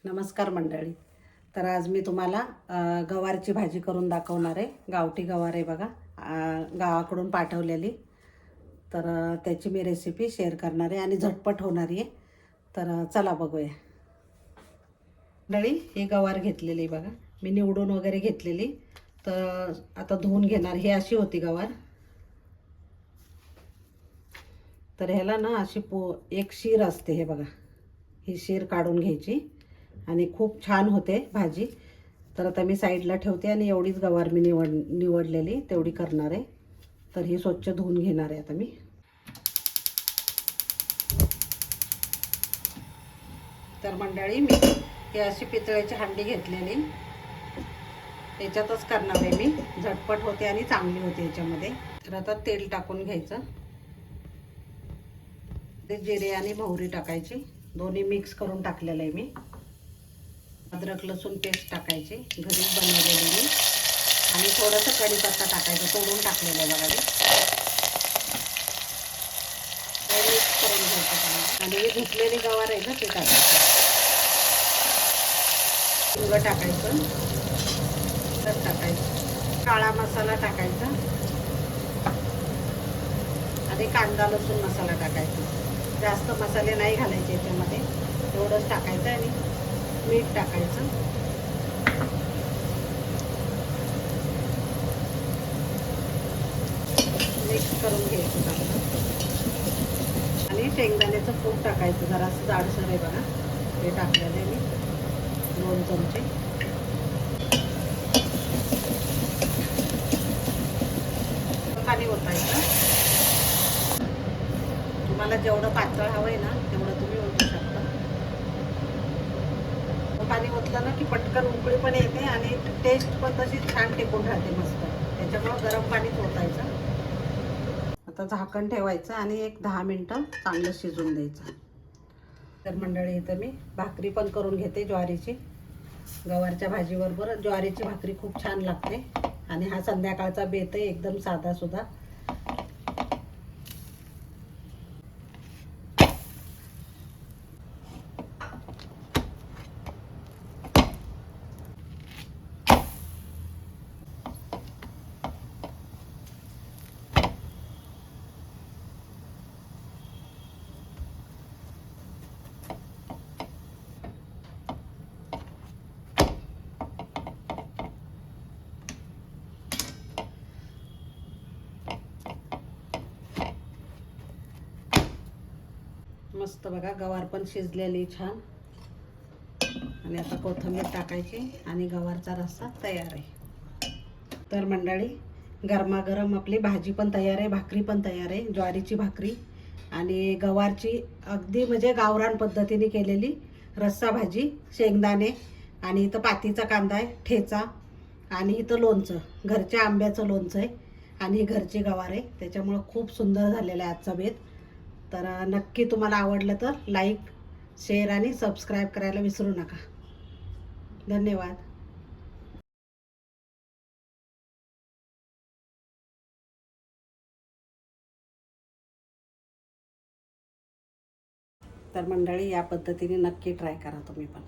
नमस्कार मंडळी. तर आज मी तुम्हाला गवारची भाजी करून दाखवणार आहे. गावठी गवार आहे बघा, गावाकडून पाठवलेली. तर त्याची मी रेसिपी शेअर करणार आहे आणि झटपट होणारी आहे. तर चला बघूया. मंडळी, हे गवार घेतलेली बघा, मी निवडून वगैरे घेतलेली. तर आता धुवून घेणार. ही अशी होती गवार. तर ह्याला ना अशी एक शीर असते, हे बघा, ही शीर काढून घ्यायची आणि खूप छान होते भाजी. तर आता मी साईडला ठेवते आणि एवढीच गवार मी निवडलेली तेवढी करणार आहे. तर ही स्वच्छ धुवून घेणार आहे आता मी. तर मंडळी, मी ही अशी पितळेची हांडी घेतलेली, याच्यातच करणार आहे मी. झटपट होते आणि चांगली होते याच्यामध्ये. तर आता तेल टाकून घ्यायचं. ते जिरे आणि मोहरी टाकायची, दोन्ही मिक्स करून टाकलेलं आहे मी. अद्रक लसूण पेस्ट टाकायची, घरीच बनवलेली मी. आणि थोडंसं कढीपत्ता टाकायचं, तोडून टाकलेलं आहे बघा मी. मिक्स करून घ्यायचं आणि ही धुतलेली गवार आहे ना, ते टाकायचं. हिंग टाकायचं, तर टाकायचं काळा मसाला टाकायचा आणि कांदा लसूण मसाला टाकायचा. जास्त मसाले नाही घालायचे याच्यामध्ये, एवढंच टाकायचं. आणि मीठ टाकायचं. मिक्स करून घ्यायचं चांगलं. आणि शेंगदाण्याचं कूट टाकायचं, जरासं जाडसर आहे बघा, हे टाकलेलं आहे मी, 2 चमचे. पाणी ओतायचं. तुम्हाला जेवढं पातळ हवं आहे ना, तेवढं तुम्ही ओतू शकता. पाणी ओतलं ना की पटकन उकळी पण येते आणि टेस्ट पण तशी छान टिकून राहते मस्त. त्याच्यामुळं गरम पाणीच ओतायचं. आता झाकण ठेवायचं आणि एक 10 मिनटं चांगलं शिजून द्यायचं. तर मंडळी, इथं मी भाकरी पण करून घेते ज्वारीची. गवारच्या भाजीबरोबर ज्वारीची भाकरी खूप छान लागते. आणि हा संध्याकाळचा बेत आहे, एकदम साधा सुद्धा. मस्त बघा, गवार पण शिजलेली छान. आणि आता कोथिंबीर टाकायची आणि गवारचा रस्सा तयार आहे. तर मंडळी, गरमागरम आपली भाजी पण तयार आहे, भाकरी पण तयार आहे. ज्वारीची भाकरी आणि गवारची अगदी म्हणजे गावरान पद्धतीने केलेली रस्सा भाजी, शेंगदाणे आणि इथं पातीचा कांदा आहे, ठेचा. आणि इथं लोणचं, घरच्या आंब्याचं लोणचं आहे. आणि घरची गवार आहे, त्याच्यामुळं खूप सुंदर झालेला आहे आजचा बेत. तर नक्की तुम्हाला आवडलं तर लाईक, शेअर आणि सबस्क्राईब करायला विसरू नका. धन्यवाद. तर मंडळी, या पद्धतीने नक्की ट्राय करा तुम्ही पण.